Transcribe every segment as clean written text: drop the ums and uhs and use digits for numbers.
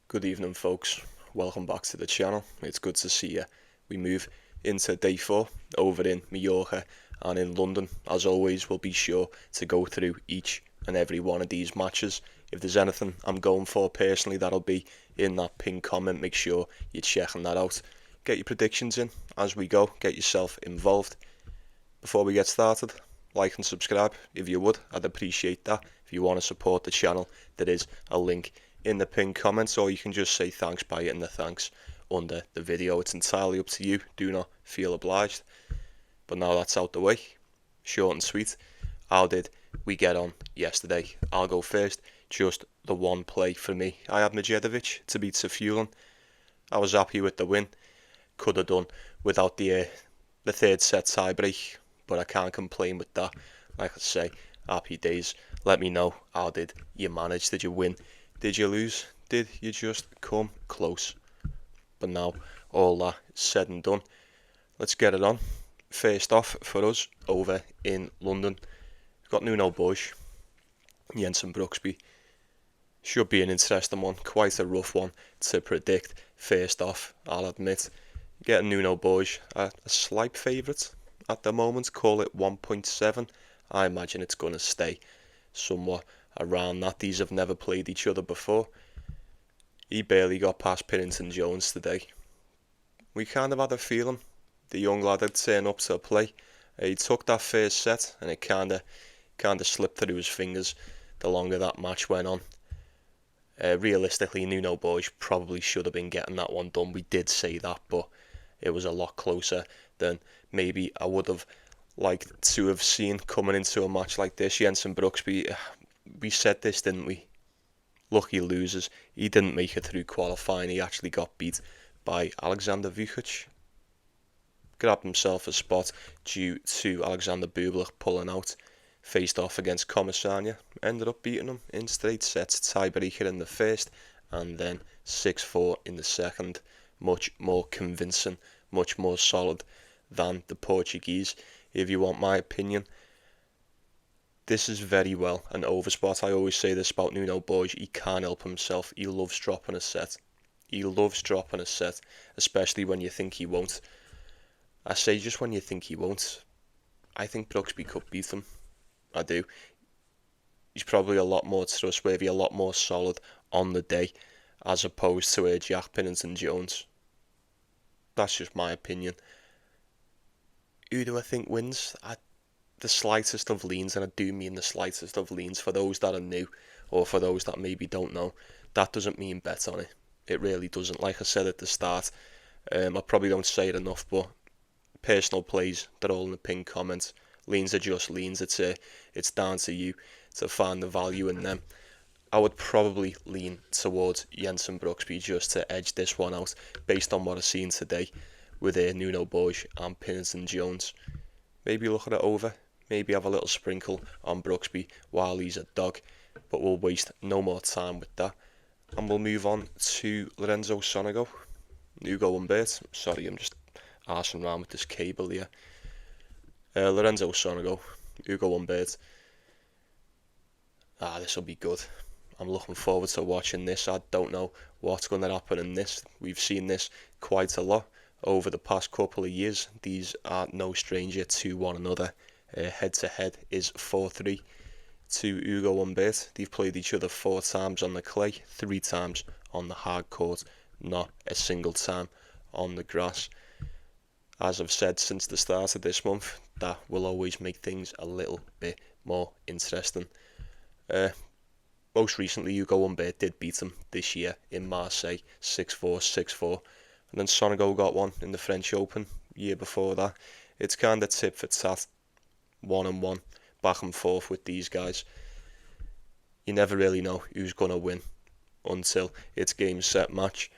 Good evening, folks. Welcome back to the channel. It's good to see you. We move into day 4 over in Mallorca and in London. As always, we'll be sure to go through each and every one of these matches. If there's anything I'm going for personally, that'll be in that pinned comment. Make sure you're checking that out. Get your predictions in as we go. Get yourself involved. Before we get started, like and subscribe if you would. I'd appreciate that. If you want to support the channel, there is a link in the pinned comments, or you can just say thanks by hitting the thanks under the video. It's entirely up to you. Do not feel obliged. But now that's out the way, short and sweet, how did we get on yesterday? I'll go first. Just the one play for me. I had Davidovich to beat Fearnley. I was happy with the win. Could have done without the third set tiebreak, but I can't complain with that. Like I say, happy days. Let me know, how did you manage? Did you win? Did you lose? Did you just come close? But now, all that said and done, let's get it on. First off, for us, over in London, we've got Borges, Jensen Brooksby. Should be an interesting one, quite a rough one to predict. First off, I'll admit, getting Borges a slight favourite at the moment, call it 1.7. I imagine it's going to stay somewhat around that. These have never played each other before. He barely got past Pennington Jones today. We kind of had a feeling the young lad had turned up to play. He took that first set and it kind of slipped through his fingers the longer that match went on. Realistically, Borges probably should have been getting that one done. We did say that, but it was a lot closer than maybe I would have liked to have seen coming into a match like this. Jensen Brooksby, we said this, didn't we? Lucky losers. He didn't make it through qualifying. He actually got beat by Alexander Vukic. Grabbed himself a spot due to Alexander Bublik pulling out. Faced off against Commissania. Ended up beating him in straight sets. Tiebreaker in the first and then 6-4 in the second. Much more convincing, much more solid than the Portuguese, if you want my opinion. This is very well an overspot. I always say this about Borges. He can't help himself. He loves dropping a set. He loves dropping a set, especially when you think he won't. I say just when you think he won't. I think Brooksby could beat him. I do. He's probably a lot more trustworthy, a lot more solid on the day, as opposed to Jack Pennington Jones. That's just my opinion. Who do I think wins? The slightest of leans, and I do mean the slightest of leans, for those that are new, or for those that maybe don't know, that doesn't mean bet on it. It really doesn't. Like I said at the start, I probably don't say it enough, but personal plays, they're all in the pinned comments. Leans are just leans. It's down to you to find the value in them. I would probably lean towards Jensen Brooksby just to edge this one out, based on what I've seen today with Borges and Pennington Jones. Maybe look at it over. Maybe have a little sprinkle on Brooksby while he's a dog. But we'll waste no more time with that. And we'll move on to Lorenzo Sonego. Humbert. Sorry, I'm just arsing around with this cable here. Lorenzo Sonego. Humbert. This will be good. I'm looking forward to watching this. I don't know what's going to happen in this. We've seen this quite a lot over the past couple of years. These are no stranger to one another. Head to head is 4-3 to Humbert. They've played each other 4 times on the clay, 3 times on the hard court, not a single time on the grass. As I've said since the start of this month, that will always make things a little bit more interesting. Most recently, Humbert did beat him this year in Marseille, 6-4, 6-4. And then Sonego got one in the French Open year before that. It's kind of tit for tat, 1-1, back and forth with these guys. You never really know who's going to win until it's game, set, match.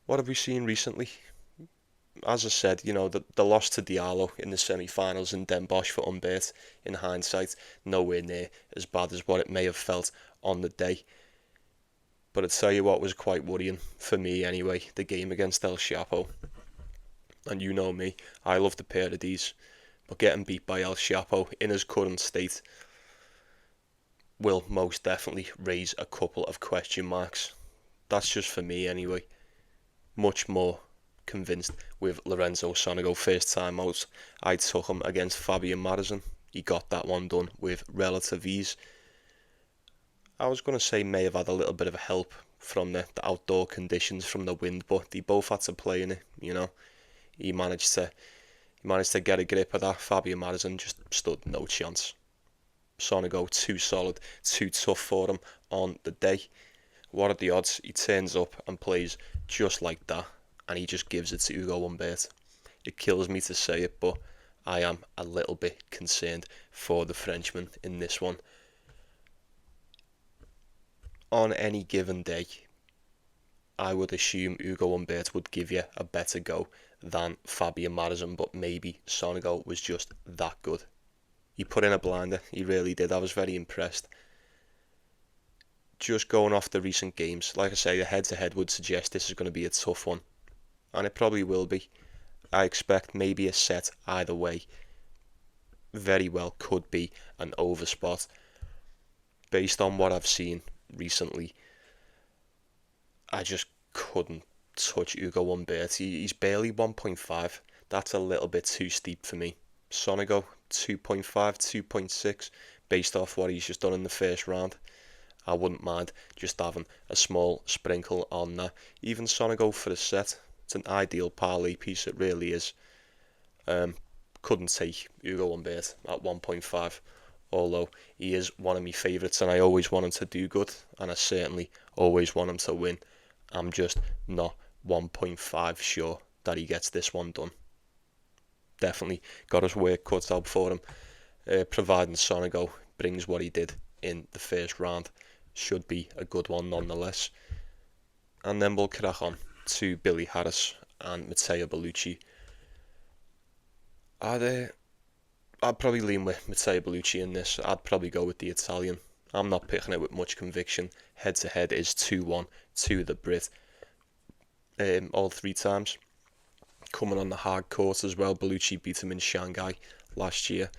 What have we seen recently? As I said, the loss to Diallo in the semi-finals and Den Bosch for Humbert, in hindsight, nowhere near as bad as what it may have felt on the day. But I'd tell you what was quite worrying, for me anyway, the game against El Chapo. And you know me, I love the pair of these. But getting beat by El Chapo in his current state will most definitely raise a couple of question marks. That's just for me anyway. Much more convinced with Lorenzo Sonego first time out. I took him against Fabian Madison. He got that one done with relative ease. I was going to say may have had a little bit of help from the outdoor conditions, from the wind, but they both had to play in it, you know. He managed to get a grip of that. Fabian Madison just stood no chance. Sonego too solid, too tough for him on the day. What are the odds? He turns up and plays just like that, and he just gives it to Hugo Humbert. It kills me to say it, but I am a little bit concerned for the Frenchman in this one. On any given day, I would assume Hugo Humbert would give you a better go than Fabian Madison, but maybe Sonego was just that good. He put in a blinder, he really did. I was very impressed. Just going off the recent games, like I say, the head-to-head would suggest this is going to be a tough one, and it probably will be. I expect maybe a set either way. Very well could be an overspot. Based on what I've seen recently, I just couldn't touch Hugo Humbert. He's barely 1.5. That's a little bit too steep for me. Sonego, 2.5, 2.6, based off what he's just done in the first round. I wouldn't mind just having a small sprinkle on that. Even Sonego for a set. It's an ideal parlay piece, it really is. Couldn't take Hugo Humbert at 1.5, although he is one of my favourites and I always want him to do good, and I certainly always want him to win. I'm just not 1.5 sure that he gets this one done. Definitely got his work cut out for him, providing Sonego brings what he did in the first round. Should be a good one nonetheless. And then we'll crack on to Billy Harris and Matteo Bellucci. I'd probably lean with Matteo Bellucci in this. I'd probably go with the Italian. I'm not picking it with much conviction. Head to head is 2-1 to the Brit. All three times. Coming on the hard court as well. Bellucci beat him in Shanghai last year.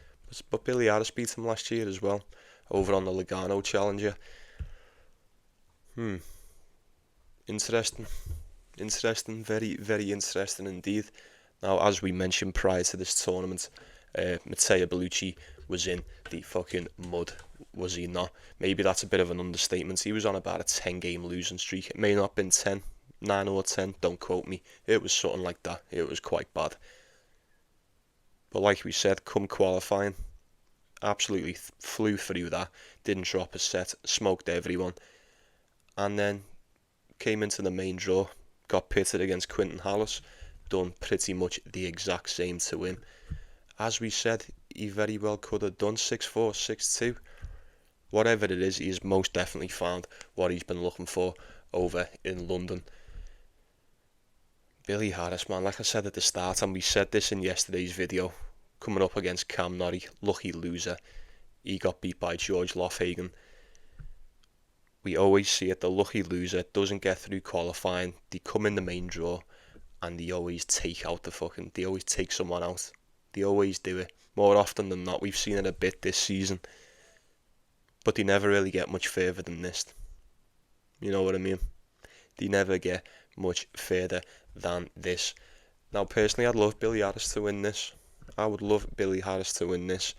But Billy Harris beat him last year as well. Over on the Lugano Challenger. Interesting. Very, very interesting indeed. Now, as we mentioned prior to this tournament, Matteo Bellucci was in the fucking mud, was he not? Maybe that's a bit of an understatement. He was on about a 10-game losing streak. It may not have been 10, 9 or 10, don't quote me. It was something like that. It was quite bad. But like we said, come qualifying, absolutely flew through that. Didn't drop a set, smoked everyone. And then came into the main draw, got pitted against Quinton Hallis, done pretty much the exact same to him. As we said, he very well could have done 6-4, 6-2. Whatever it is, he has most definitely found what he's been looking for over in London. Billy Harris, man, like I said at the start, and we said this in yesterday's video, coming up against Cam Norrie, lucky loser. He got beat by George Lofhagen. We always see it, the lucky loser doesn't get through qualifying. They come in the main draw and they always take someone out. They always do it. More often than not, we've seen it a bit this season. But they never really get much further than this. You know what I mean? They never get much further than this. Now, personally, I'd love Billy Harris to win this. I would love Billy Harris to win this.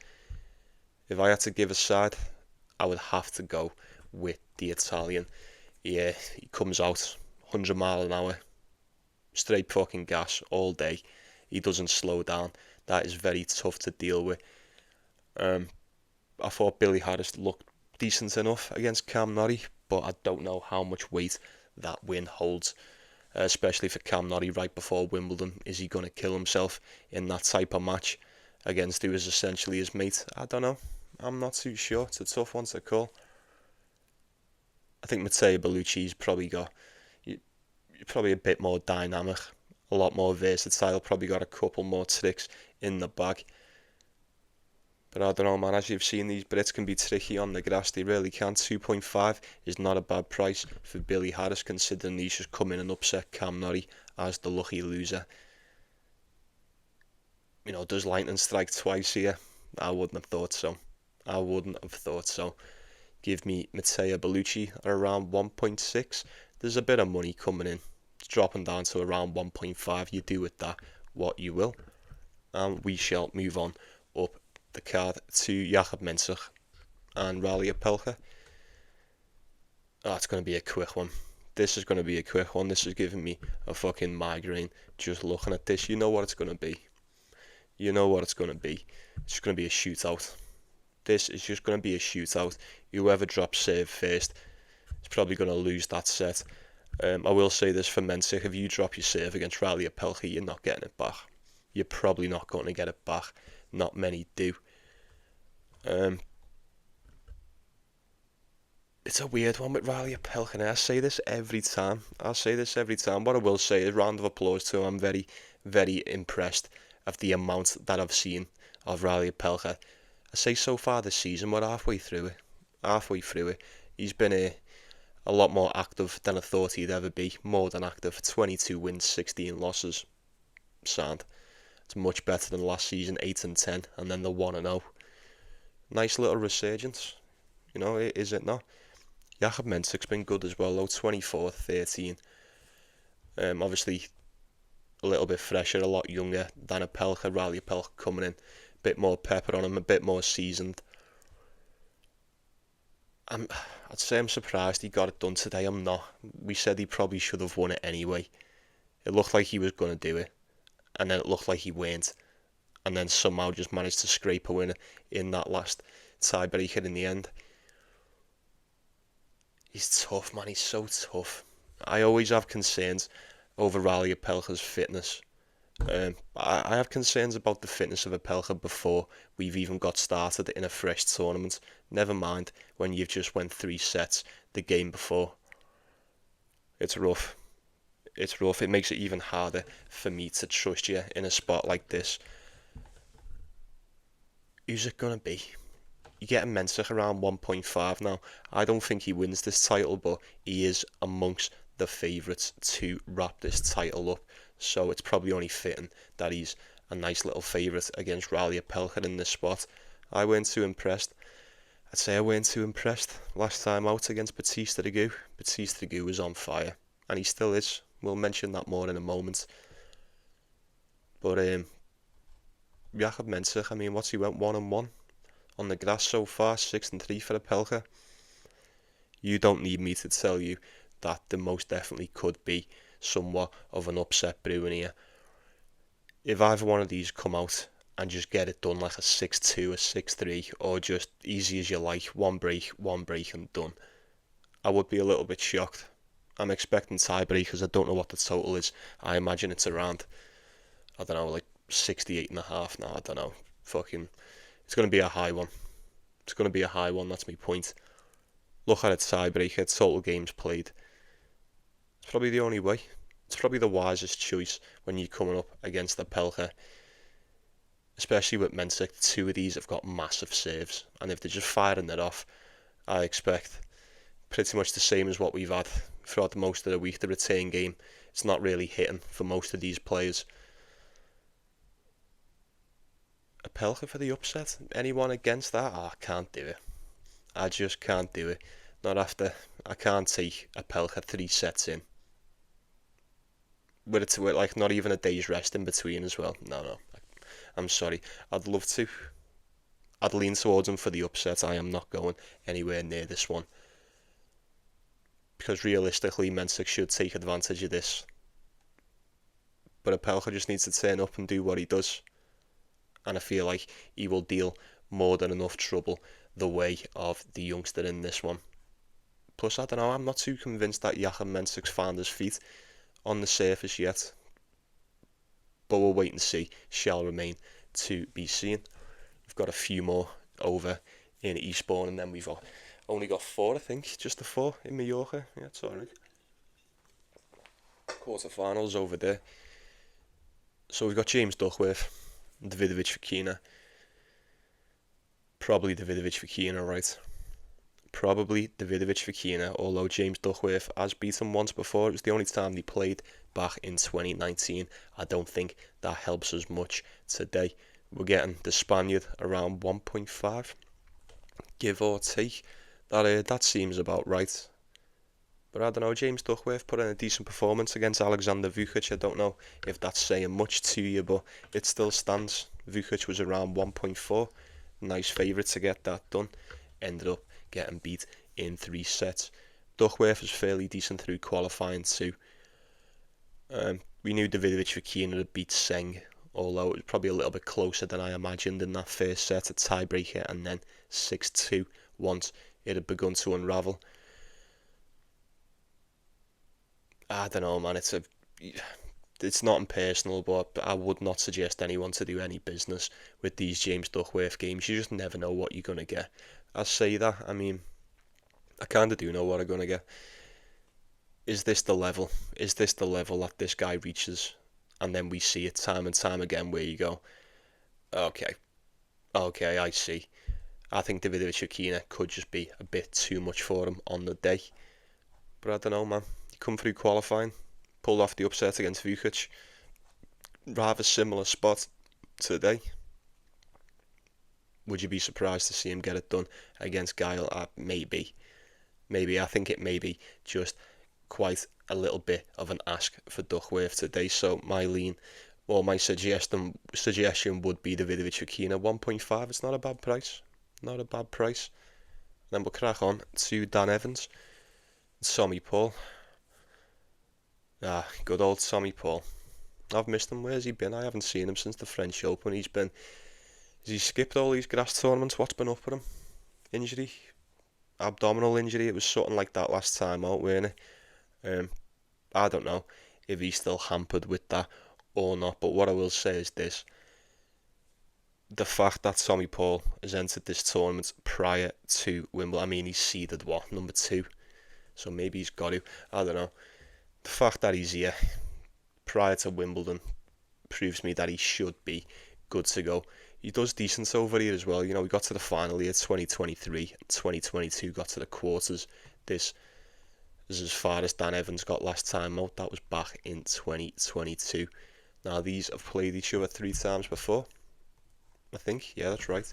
If I had to give a side, I would have to go with the Italian. Yeah, he comes out 100 mile an hour, straight fucking gas all day. He doesn't slow down. That is very tough to deal with. I thought Billy Harris looked decent enough against Cam Norrie, but I don't know how much weight that win holds, especially for Cam Norrie right before Wimbledon. Is he going to kill himself in that type of match against who is essentially his mate? I don't know. I'm not too sure. It's a tough one to call. I think Matteo Bellucci's probably a bit more dynamic, a lot more versatile, probably got a couple more tricks in the bag. But I don't know, man, as you've seen, these Brits can be tricky on the grass, they really can. 2.5 is not a bad price for Billy Harris, considering he's just come in and upset Cam Norrie as the lucky loser. You know, does lightning strike twice here? I wouldn't have thought so. Give me Matteo Bellucci at around 1.6. there's a bit of money coming in. It's dropping down to around 1.5. You do with that what you will. And we shall move on up the card to Jakob Mensik and Rally Opelka. Oh, it's going to be a quick one. This is going to be a quick one. This is giving me a fucking migraine just looking at this. You know what it's going to be. You know what it's going to be. It's just going to be a shootout. This is just going to be a shootout. Whoever drops serve first is probably going to lose that set. I will say this for Mensik. If you drop your serve against Rally Opelka, you're not getting it back. You're probably not going to get it back. Not many do. It's a weird one with Rally Opelka. I say this every time. What I will say is round of applause to him. I'm very, very impressed of the amount that I've seen of Rally Opelka. I say so far this season, we're halfway through it. He's been a lot more active than I thought he'd ever be. More than active. 22 wins, 16 losses. Sound. It's much better than last season, 8-10, and then the 1-0. Nice little resurgence. You know, is it not? Jakob Mensik's been good as well, though. 24-13. Obviously, a little bit fresher, a lot younger than Opelka. Rally Opelka coming in, a bit more pepper on him, a bit more seasoned. I'd say I'm surprised he got it done today. I'm not. We said he probably should have won it anyway. It looked like he was going to do it, and then it looked like he weren't, and then somehow just managed to scrape a winner in that last tiebreaker in the end. He's tough, man. He's so tough. I always have concerns over Rally Opelka's fitness. I have concerns about the fitness of Opelka before we've even got started in a fresh tournament. Never mind when you've just went 3 sets the game before. It's rough. It makes it even harder for me to trust you in a spot like this. Who's it going to be? You get a Mensik around 1.5 now. I don't think he wins this title, but he is amongst the favourites to wrap this title up. So it's probably only fitting that he's a nice little favourite against Rally Opelka in this spot. I weren't too impressed. I'd say I weren't too impressed last time out against Baptiste Degout. Baptiste Degout was on fire, and he still is. We'll mention that more in a moment. But Jakob Mensik, I mean, what's he went 1-1 on the grass so far, 6-3 for Opelka. You don't need me to tell you that there most definitely could be somewhat of an upset brewing here. If either one of these come out and just get it done like a 6-2, a 6-3, or just easy as you like, one break and done, I would be a little bit shocked. I'm expecting tiebreakers. I don't know what the total is. I imagine it's around, I don't know, like 68.5 now. I don't know. It's going to be a high one. That's my point. Look at a tiebreaker, total games played. It's probably the only way. It's probably the wisest choice when you're coming up against Opelka. Especially with Mensik, 2 of these have got massive saves. And if they're just firing it off, I expect pretty much the same as what we've had throughout most of the week. The return game, it's not really hitting for most of these players. Opelka for the upset? Anyone against that? I can't do it. I just can't do it. Not after. I can't take Opelka 3 sets in. With like not even a day's rest in between as well. No. I'm sorry. I'd love to. I'd lean towards him for the upset. I am not going anywhere near this one. Because realistically, Mensik should take advantage of this. But Opelka just needs to turn up and do what he does. And I feel like he will deal more than enough trouble the way of the youngster in this one. Plus, I don't know, I'm not too convinced that Jakob Mensik's found his feet on the surface yet. But we'll wait and see. Shall remain to be seen. We've got a few more over in Eastbourne, and then we've only got 4, I think. Just the 4 in Mallorca. Yeah, it's alright. Quarterfinals over there. So we've got James Duckworth, Davidovich Fokina. Probably Davidovich Fokina, right? Probably Davidovich Fokina, although James Duckworth has beaten once before. It was the only time they played back in 2019. I don't think that helps us much today. We're getting the Spaniard around 1.5, give or take. That seems about right. But I don't know, James Duckworth put in a decent performance against Alexander Vukic. I don't know if that's saying much to you, but it still stands. Vukic was around 1.4. Nice favourite to get that done. Ended up getting beat in 3 sets. Duckworth was fairly decent through qualifying too. We knew Davidovich Fokina had beat Seng, although it was probably a little bit closer than I imagined in that first set, a tiebreaker, and then 6-2 once it had begun to unravel. I don't know, man. It's not impersonal, but I would not suggest anyone to do any business with these James Duckworth games. You just never know what you're gonna get. I say that. I mean, I kind of do know what I'm gonna get. Is this the level? Is this the level that this guy reaches? And then we see it time and time again where you go, okay, I see. I think Davidovich Fokina could just be a bit too much for him on the day. But I don't know, man. You come through qualifying, pulled off the upset against Vukic. Rather similar spot today. Would you be surprised to see him get it done against Guile? Maybe. I think it may be just quite a little bit of an ask for Duckworth today. So my suggestion would be Davidovich Fokina 1.5. It's not a bad price. Not a bad price. Then we'll crack on to Dan Evans. Tommy Paul. Good old Tommy Paul. I've missed him. Where's he been? I haven't seen him since the French Open. Has he skipped all these grass tournaments? What's been up with him? Injury? Abdominal injury? It was something like that last time out, weren't it? I don't know if he's still hampered with that or not, but what I will say is this. The fact that Tommy Paul has entered this tournament prior to Wimbledon, I mean, he's seeded, number 2? So maybe he's got to, I don't know. The fact that he's here prior to Wimbledon proves me that he should be good to go. He does decent over here as well. You know, we got to the final here 2023, 2022 got to the quarters. This is as far as Dan Evans got last time out. That was back in 2022. Now, these have played each other 3 times before, I think. Yeah, that's right.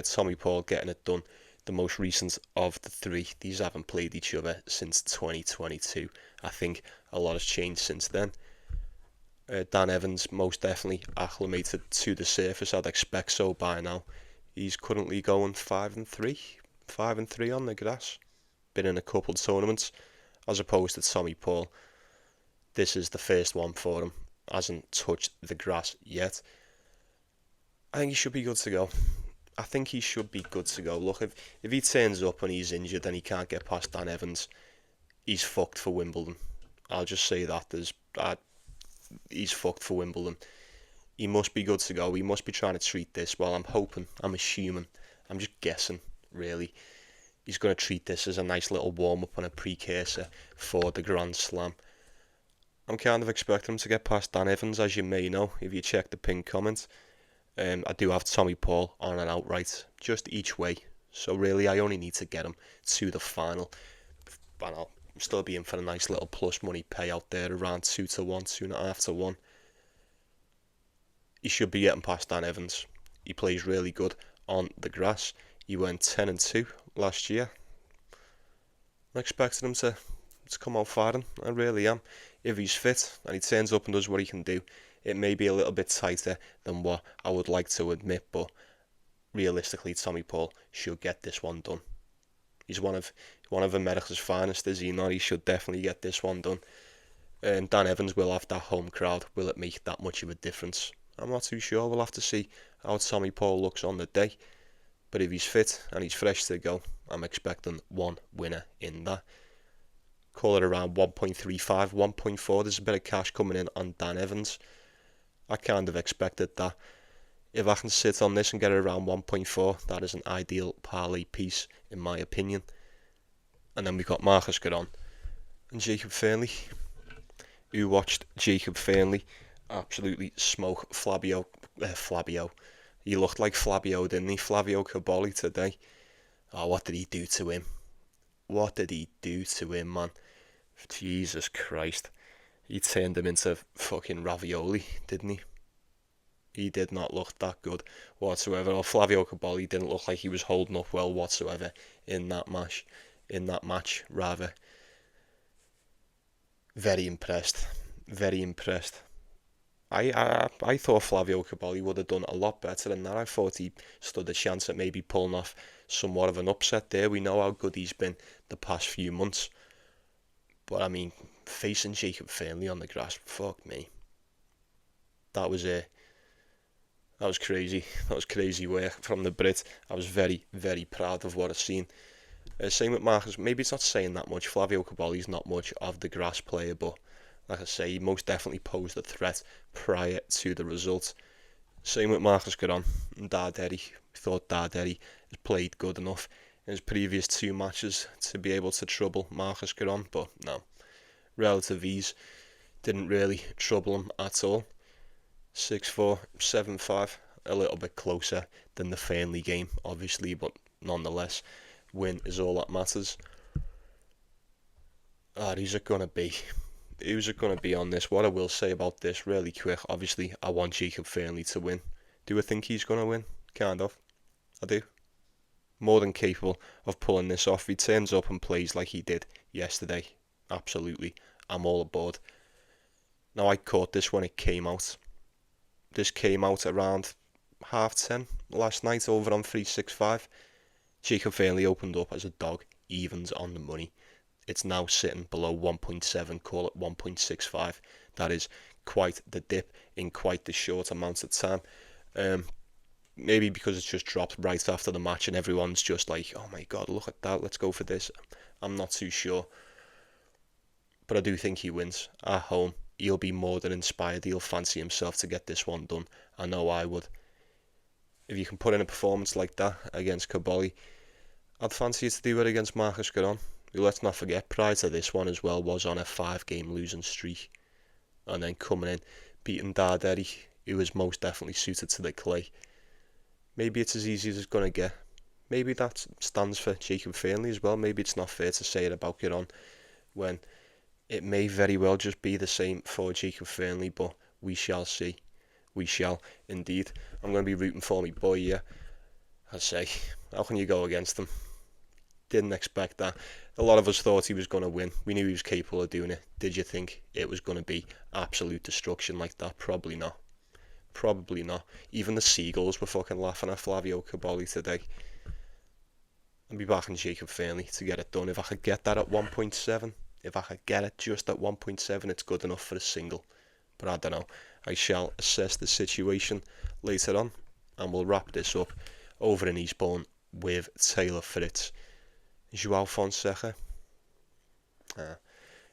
Tommy Paul getting it done. The most recent of the 3. These haven't played each other since 2022. I think a lot has changed since then. Dan Evans most definitely acclimated to the surface. I'd expect so by now. He's currently going 5-3. 5-3 on the grass. Been in a couple of tournaments. As opposed to Tommy Paul. This is the first one for him. Hasn't touched the grass yet. I think he should be good to go. Look, if he turns up and he's injured and he can't get past Dan Evans, he's fucked for Wimbledon. I'll just say that. He's fucked for Wimbledon. He must be good to go. He must be trying to treat this. Well, I'm assuming, I'm just guessing, really. He's going to treat this as a nice little warm-up and a precursor for the Grand Slam. I'm kind of expecting him to get past Dan Evans, as you may know, if you check the pinned comment. I do have Tommy Paul on and outright, just each way. So really, I only need to get him to the final. And I'll still be in for a nice little plus money payout there, around 2-1, 2.5-1. He should be getting past Dan Evans. He plays really good on the grass. He went 10-2 last year. I'm expecting him to come out firing. I really am. If he's fit and he turns up and does what he can do, it may be a little bit tighter than what I would like to admit, but realistically, Tommy Paul should get this one done. He's one of America's finest, is he not? He should definitely get this one done. Dan Evans will have that home crowd. Will it make that much of a difference? I'm not too sure. We'll have to see how Tommy Paul looks on the day. But if he's fit and he's fresh to go, I'm expecting one winner in that. Call it around 1.35, 1.4. There's a bit of cash coming in on Dan Evans. I kind of expected that. If I can sit on this and get it around 1.4, that is an ideal parlay piece, in my opinion. And then we've got Marcus Giron and Jacob Fearnley. Who watched Jacob Fearnley absolutely smoke Flavio. He looked like Flavio, didn't he? Flavio Caboli today. Oh, what did he do to him? Man? Jesus Christ. He turned him into fucking ravioli, didn't he? He did not look that good whatsoever. Or Flavio Caboli didn't look like he was holding up well whatsoever in that match. Very impressed. Very impressed. I thought Flavio Caboli would have done a lot better than that. I thought he stood a chance at maybe pulling off somewhat of an upset there. We know how good he's been the past few months. But I mean, facing Jacob Fearnley on the grass, fuck me. That was that was crazy. That was crazy work from the Brit. I was very, very proud of what I've seen. Same with Marcus. Maybe it's not saying that much. Flavio Caboli's not much of the grass player, but like I say, he most definitely posed a threat prior to the result. Same with Marcus Giron and Darderi. We thought Darderi has played good enough in his previous two matches to be able to trouble Marcus Giron, but no. Relative ease didn't really trouble him at all. 6-4, 7-5, a little bit closer than the Fearnley game, obviously, but nonetheless, win is all that matters. Who's it going to be? Who's it going to be on this? What I will say about this really quick, obviously, I want Jacob Fearnley to win. Do I think he's going to win? Kind of. I do. More than capable of pulling this off. He turns up and plays like he did yesterday. Absolutely. I'm all aboard. Now, I caught this when it came out. This came out around 10:30 last night over on 365. Jacob Fearnley opened up as a dog, evens on the money. It's now sitting below 1.7, call it 1.65. That is quite the dip in quite the short amount of time. Maybe because it's just dropped right after the match and everyone's just like, oh my god, look at that, let's go for this. I'm not too sure. But I do think he wins at home. He'll be more than inspired. He'll fancy himself to get this one done. I know I would. If you can put in a performance like that against Caboli, I'd fancy you to do it against Marcus Giron, who, let's not forget, prior to this one as well, was on a 5-game losing streak. And then coming in, beating Darderi, who was most definitely suited to the clay. Maybe it's as easy as it's going to get. Maybe that stands for Jacob Fearnley as well. Maybe it's not fair to say it about Giron when it may very well just be the same for Jacob Fearnley, but we shall see. We shall indeed. I'm going to be rooting for me boy here. I say, how can you go against him? Didn't expect that. A lot of us thought he was going to win. We knew he was capable of doing it. Did you think it was going to be absolute destruction like that? Probably not. Probably not. Even the seagulls were fucking laughing at Flavio Caboli today. I'll be backing Jacob Fearnley to get it done. If I could get that at 1.7, if I could get it just at 1.7, it's good enough for a single. But I don't know. I shall assess the situation later on, and we'll wrap this up over in Eastbourne with Taylor Fritz. João Fonseca.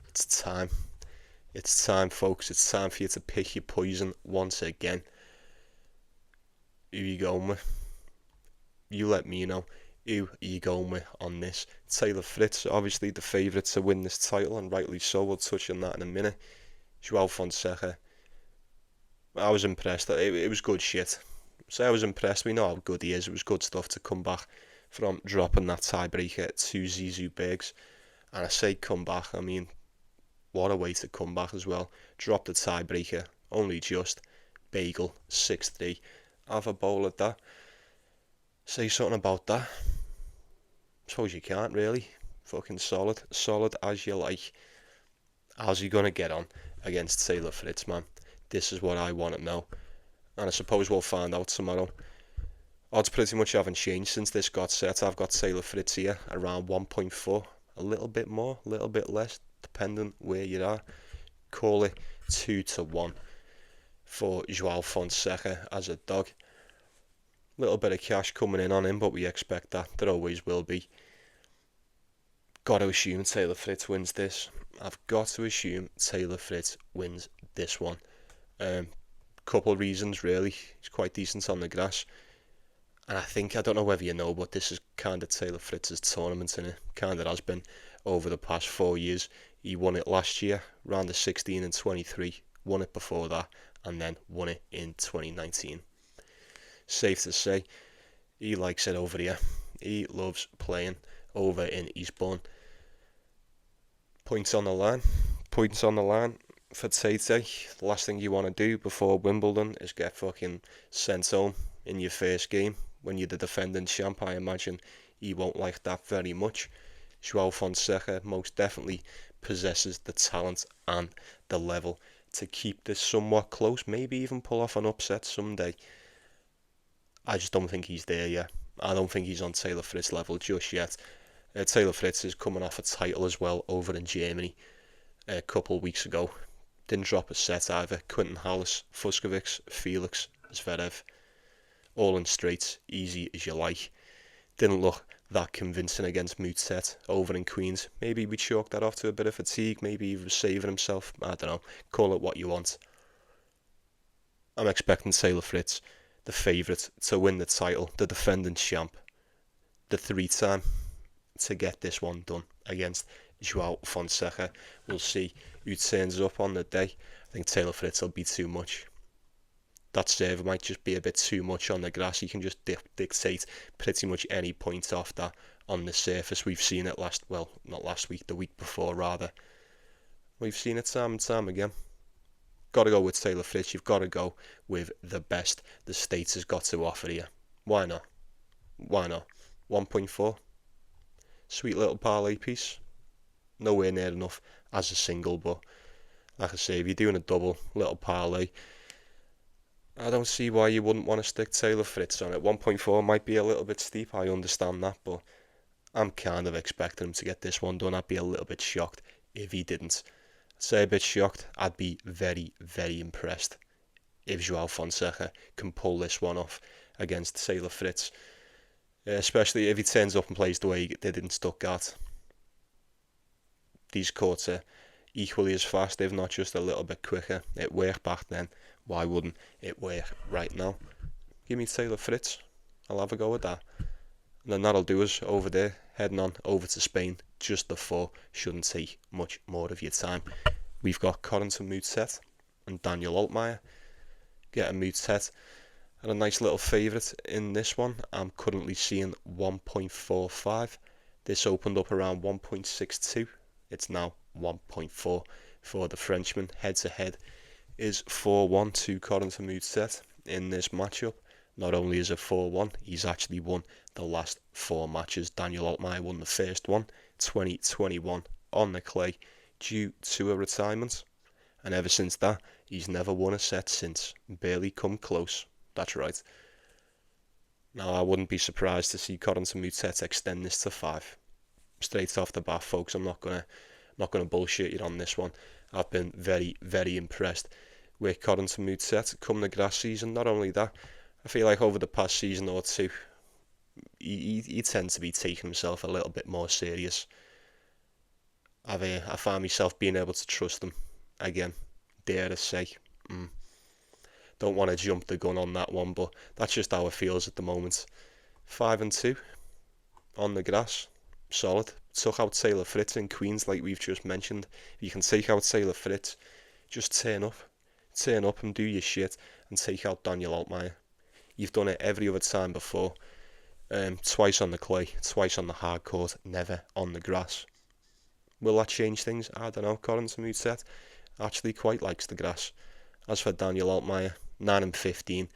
It's time. It's time, folks. It's time for you to pick your poison once again. Who you going with? You let me know. Who are you going with on this? Taylor Fritz, obviously the favourite to win this title, and rightly so. We'll touch on that in a minute. João Fonseca. I was impressed. It was good shit. So I was impressed. We know how good he is. It was good stuff to come back from dropping that tiebreaker to Zizou Bergs. And I say come back, I mean, what a way to come back as well. Drop the tiebreaker, only just. Bagel, 6-3. Have a bowl at that. Say something about that. Suppose you can't really. Fucking solid. Solid as you like. How's he going to get on against Taylor Fritz, man? This is what I want to know. And I suppose we'll find out tomorrow. Odds pretty much haven't changed since this got set. I've got Taylor Fritz here around 1.4. A little bit more, a little bit less, depending where you are. Call it 2-1 for João Fonseca as a dog. Little bit of cash coming in on him, but we expect that. There always will be. Got to assume Taylor Fritz wins this. I've got to assume Taylor Fritz wins this one. Couple reasons really. He's quite decent on the grass. And I don't know whether you know, but this is kind of Taylor Fritz's tournament, in it. Kind of has been over the past 4 years. He won it last year, round of 16 and 23. Won it before that, and then won it in 2019. Safe to say, he likes it over here. He loves playing over in Eastbourne. Points on the line. Points on the line for Tate. The last thing you want to do before Wimbledon is get fucking sent home in your first game when you're the defending champ. I imagine he won't like that very much. João Fonseca most definitely possesses the talent and the level to keep this somewhat close, maybe even pull off an upset someday. I just don't think he's there yet. I don't think he's on Taylor Fritz level just yet. Taylor Fritz is coming off a title as well over in Germany a couple of weeks ago. Didn't drop a set either. Quinton Hallis, Fuskovic, Felix, Zverev, all in straights, easy as you like. Didn't look that convincing against Moutet over in Queens. Maybe we chalked that off to a bit of fatigue. Maybe he was saving himself. I don't know. Call it what you want. I'm expecting Taylor Fritz, the favourite, to win the title, the defending champ, the 3-time, to get this one done against João Fonseca. We'll see who turns up on the day. I think Taylor Fritz will be too much. That serve might just be a bit too much on the grass. He can just dictate pretty much any point off that on the surface. We've seen it the week before rather. We've seen it time and time again. Got to go with Taylor Fritz. You've got to go with the best the States has got to offer here. Why not? 1.4. Sweet little parlay piece. Nowhere near enough as a single, but like I say, if you're doing a double, little parlay, I don't see why you wouldn't want to stick Taylor Fritz on it. 1.4 might be a little bit steep, I understand that, but I'm kind of expecting him to get this one done. I'd be a little bit shocked if he didn't. I'd say a bit shocked. I'd be very, very impressed if João Fonseca can pull this one off against Taylor Fritz. Especially if he turns up and plays the way he did in Stuttgart. These courts are equally as fast, if not just a little bit quicker. It worked back then. Why wouldn't it work right now? Give me Taylor Fritz. I'll have a go with that. And then that'll do us over there, heading on over to Spain. Just the 4. Shouldn't take much more of your time. We've got Corentin Moutet and Daniel Altmaier. Get a Moutet and a nice little favourite in this one. I'm currently seeing 1.45. This opened up around 1.62. It's now 1.4 for the Frenchman. Head to head is 4-1 to Corentin Moutet in this matchup. Not only is it 4-1, he's actually won the last 4 matches. Daniel Altmaier won the first one, 2021, on the clay, due to a retirement. And ever since that, he's never won a set since. Barely come close. That's right. Now, I wouldn't be surprised to see Corentin Moutet extend this to 5. Straight off the bat, folks, I'm not gonna bullshit you on this one. I've been very, very impressed with Corentin Moutet come the grass season. Not only that, I feel like over the past season or two, he tends to be taking himself a little bit more serious. I find myself being able to trust him again, dare to say. Don't want to jump the gun on that one, but that's just how it feels at the moment. 5-2 on the grass, solid. Took out Taylor Fritz in Queens, like we've just mentioned. If you can take out Taylor Fritz, just turn up and do your shit and take out Daniel Altmaier. You've done it every other time before. Twice on the clay, twice on the hard court, never on the grass. Will that change things? I don't know. Corentin Moutet actually quite likes the grass. As for Daniel Altmaier, 9-15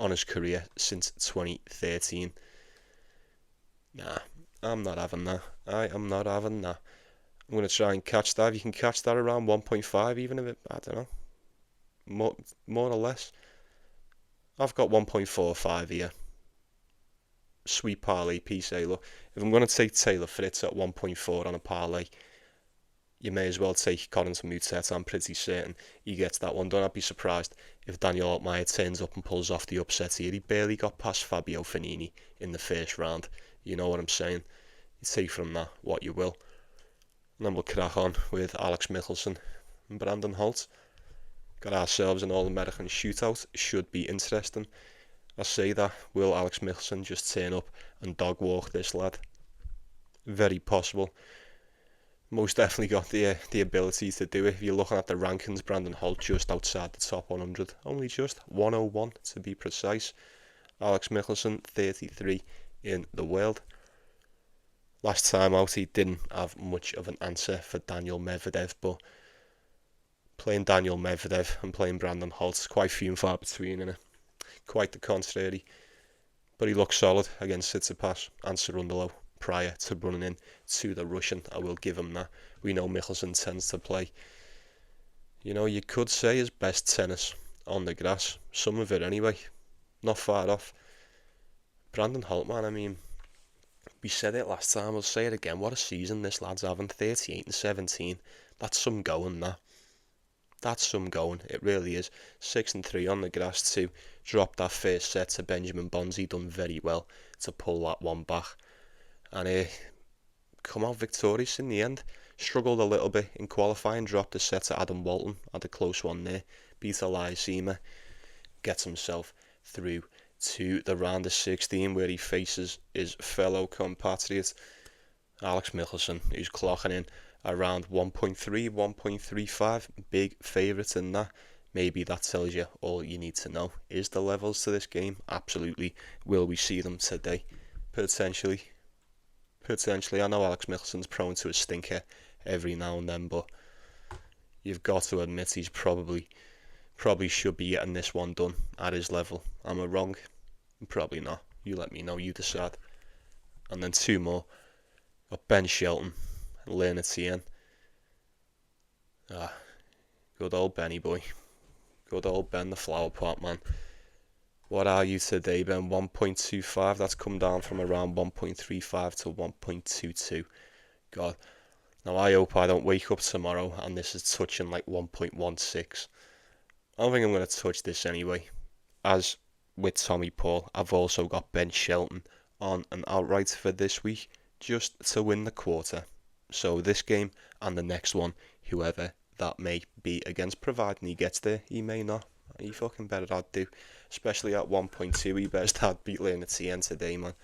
on his career since 2013. Nah, I'm not having that. I am not having that. I'm going to try and catch that. If you can catch that around 1.5, even if it, I don't know, more or less. I've got 1.45 here. Sweet parlay piece, look. If I'm going to take Taylor Fritz at 1.4 on a parlay, you may as well take Corentin Moutet. I'm pretty certain he gets that one done. I'd be surprised if Daniel Altmaier turns up and pulls off the upset here. He barely got past Fabio Fognini in the first round. You know what I'm saying? You take from that what you will. And then we'll crack on with Alex Michelsen and Brandon Holt. Got ourselves an All-American shootout. Should be interesting. I say that. Will Alex Michelsen just turn up and dog walk this lad? Very possible. Most definitely got the ability to do it. If you're looking at the rankings, Brandon Holt just outside the top 100. Only just 101 to be precise. Alex Michelsen, 33 in the world. Last time out, he didn't have much of an answer for Daniel Medvedev, but playing Daniel Medvedev and playing Brandon Holt is quite few and far between, innit? Quite the contrary. But he looked solid against Tsitsipas and Cerundolo prior to running in to the Russian. I will give him that. we know Michelsen tends to play, you could say his best tennis on the grass. Some of it anyway. Not far off. Brandon Holt, man, I mean, we said it last time, we'll say it again. What a season this lad's having. 38 and 17. That's some going, that. That's some going. It really is. 6 and 3 on the grass too. Dropped that first set to Benjamin Bonds. He done very well to pull that one back. And come out victorious in the end. Struggled a little bit in qualifying. Dropped a set to Adam Walton. Had a close one there. Beat Elias Seamer. Gets himself through to the round of 16 where he faces his fellow compatriot Alex Michelsen, who's clocking in around 1.3, 1.35. Big favourite in that. Maybe that tells you all you need to know. Is the levels to this game? Absolutely. Will we see them today? Potentially. I know Alex Michelsen's prone to a stinker every now and then, but you've got to admit he's probably should be getting this one done at his level. Am I wrong? Probably not. You let me know, you decide. And then two more. Got Ben Shelton and Tien. Good old Benny boy. Good old Ben the flower pot, man. What are you today, Ben? 1.25. That's come down from around 1.35 to 1.22. God. Now I hope I don't wake up tomorrow and this is touching like 1.16. I don't think I'm going to touch this anyway. As with Tommy Paul, I've also got Ben Shelton on an outright for this week, just to win the quarter. So this game and the next one, whoever that may be against, providing he gets there, he may not. He fucking better not do. Especially at 1.2, he better start beat Tien today, man.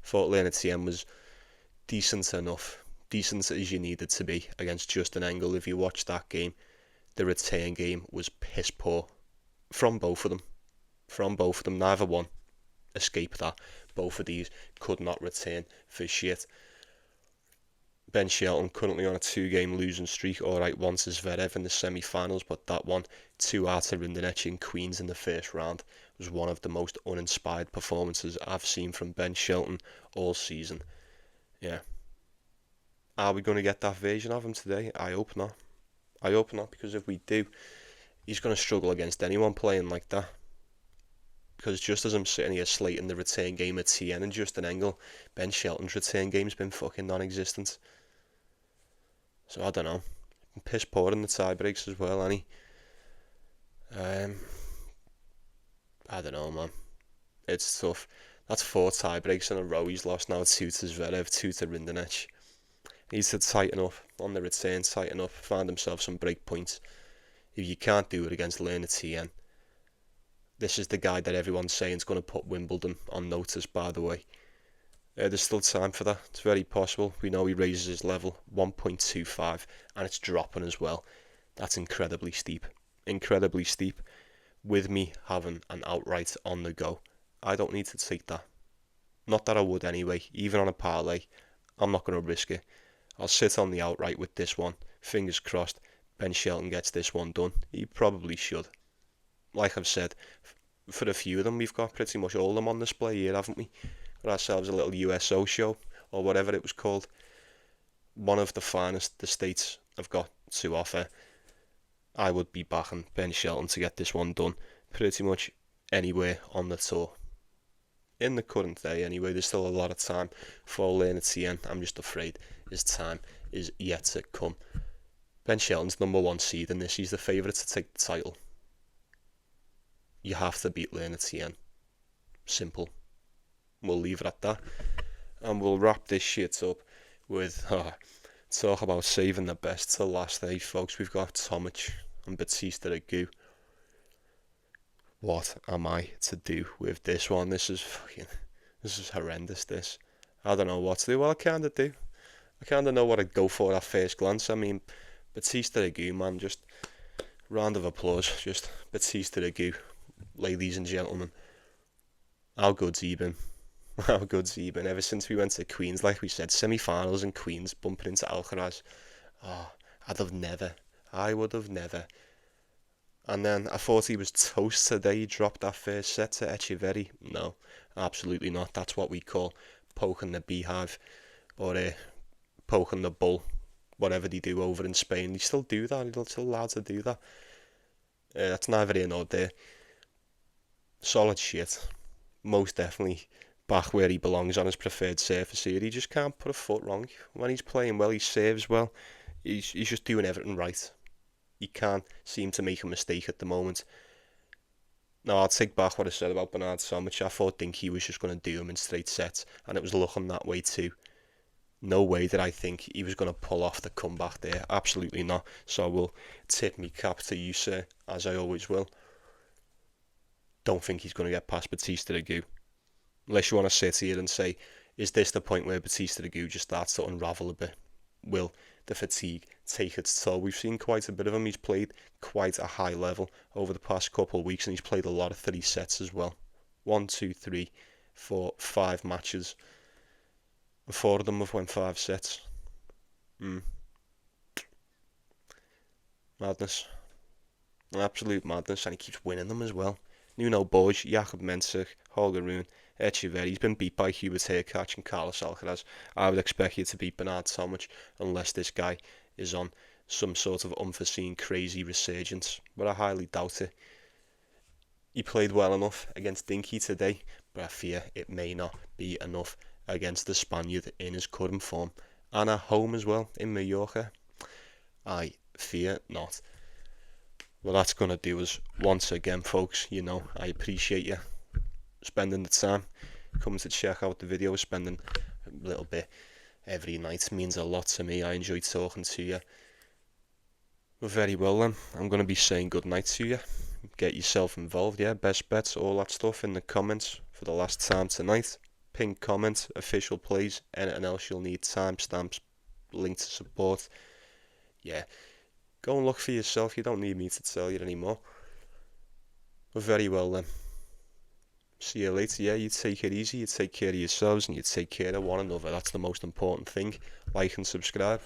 Thought Tien was decent enough. Decent as you needed to be against Justin Engel. If you watched that game, the return game was piss poor from both of them. Neither one escaped that. Both of these could not return for shit. Ben Shelton currently on a 2-game losing streak. Alright, once is Zverev in the semi-finals, but that one, 2 out of Rinderknech in Queens in the first round, was one of the most uninspired performances I've seen from Ben Shelton all season. Yeah. Are we going to get that version of him today? I hope not. Because if we do, he's going to struggle against anyone playing like that. Because just as I'm sitting here slating the return game at Tien and Justin Engel, Ben Shelton's return game's been fucking non-existent. So I don't know. Piss poor in the tie breaks as well, ain't he? I don't know, man. It's tough. That's 4 tie breaks in a row he's lost now. 2 to Zverev, 2 to Rinderknech. He needs to tighten up on the return, find himself some break points. If you can't do it against Tien, this is the guy that everyone's saying is going to put Wimbledon on notice, by the way. There's still time for that. It's very possible. We know he raises his level 1.25 and it's dropping as well. That's incredibly steep. With me having an outright on the go, I don't need to take that. Not that I would anyway. Even on a parlay, I'm not going to risk it. I'll sit on the outright with this one. Fingers crossed Ben Shelton gets this one done. He probably should. Like I've said, for a few of them, we've got pretty much all of them on display here, haven't we? Got ourselves a little USO show, or whatever it was called. One of the finest the States have got to offer. I would be backing Ben Shelton to get this one done pretty much anywhere on the tour. In the current day anyway, there's still a lot of time for Tien. I'm just afraid his time is yet to come. Ben Shelton's number 1 seed in this. He's the favourite to take the title. You have to beat Tien. Simple. We'll leave it at that. And we'll wrap this shit up with talk about saving the best till last day, folks. We've got Tomic and Batista Agut. What am I to do with this one? This is horrendous, this. I don't know what to do. Well, I kind of do. I kind of know what I'd go for at first glance. I mean, Batista Agut, man, just round of applause. Just Batista Agut, ladies and gentlemen. How good's he been? Ever since we went to Queens, like we said, semi-finals in Queens, bumping into Alcaraz. I would have never. And then I thought he was toast today. He dropped that first set to Echeverry. No, absolutely not. That's what we call poking the beehive, or poking the bull whatever they do over in Spain. They still do that. They're still allowed to do that. That's neither here nor there. Solid shit. Most definitely back where he belongs on his preferred surface here. He just can't put a foot wrong. When he's playing well, he serves well. He's just doing everything right. He can't seem to make a mistake at the moment. Now, I'll take back what I said about Bernard Tomic. I thought Dinky was just going to do him in straight sets, and it was looking that way too. No way did I think he was going to pull off the comeback there. Absolutely not. So I will tip me cap to you, sir, as I always will. Don't think he's going to get past Batista Agut. Unless you want to sit here and say, is this the point where Batista Agut just starts to unravel a bit? Will the fatigue take its toll? We've seen quite a bit of him. He's played quite a high level over the past couple of weeks, and he's played a lot of 3 sets as well. 1, 2, 3, 4, 5 matches. And 4 of them have went 5 sets. Madness. Absolute madness, and he keeps winning them as well. Borges, Jakob Mensik, Holger Rune, Echeverry. He's been beat by Hubert Hurkacz and Carlos Alcaraz. I would expect you to beat Bernard Tomic unless this guy is on some sort of unforeseen crazy resurgence, but I highly doubt it. He played well enough against Dinky today, but I fear it may not be enough against the Spaniard in his current form, and at home as well in Mallorca. I fear not. Well, that's going to do us once again, folks. I appreciate you spending the time coming to check out the video, spending a little bit every night. It means a lot to me. I enjoy talking to you. Well, very well then. I'm going to be saying good night to you. Get yourself involved, best bets, all that stuff in the comments for the last time tonight. Pin comments, official plays, anything else you'll need, timestamps, link to support. Go and look for yourself. You don't need me to tell you anymore. But very well then. See you later. You take it easy. You take care of yourselves and you take care of one another. That's the most important thing. Like and subscribe.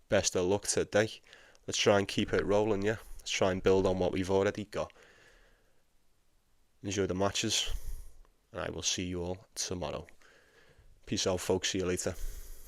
Best of luck today. Let's try and keep it rolling, Let's try and build on what we've already got. Enjoy the matches. And I will see you all tomorrow. Peace out, folks. See you later.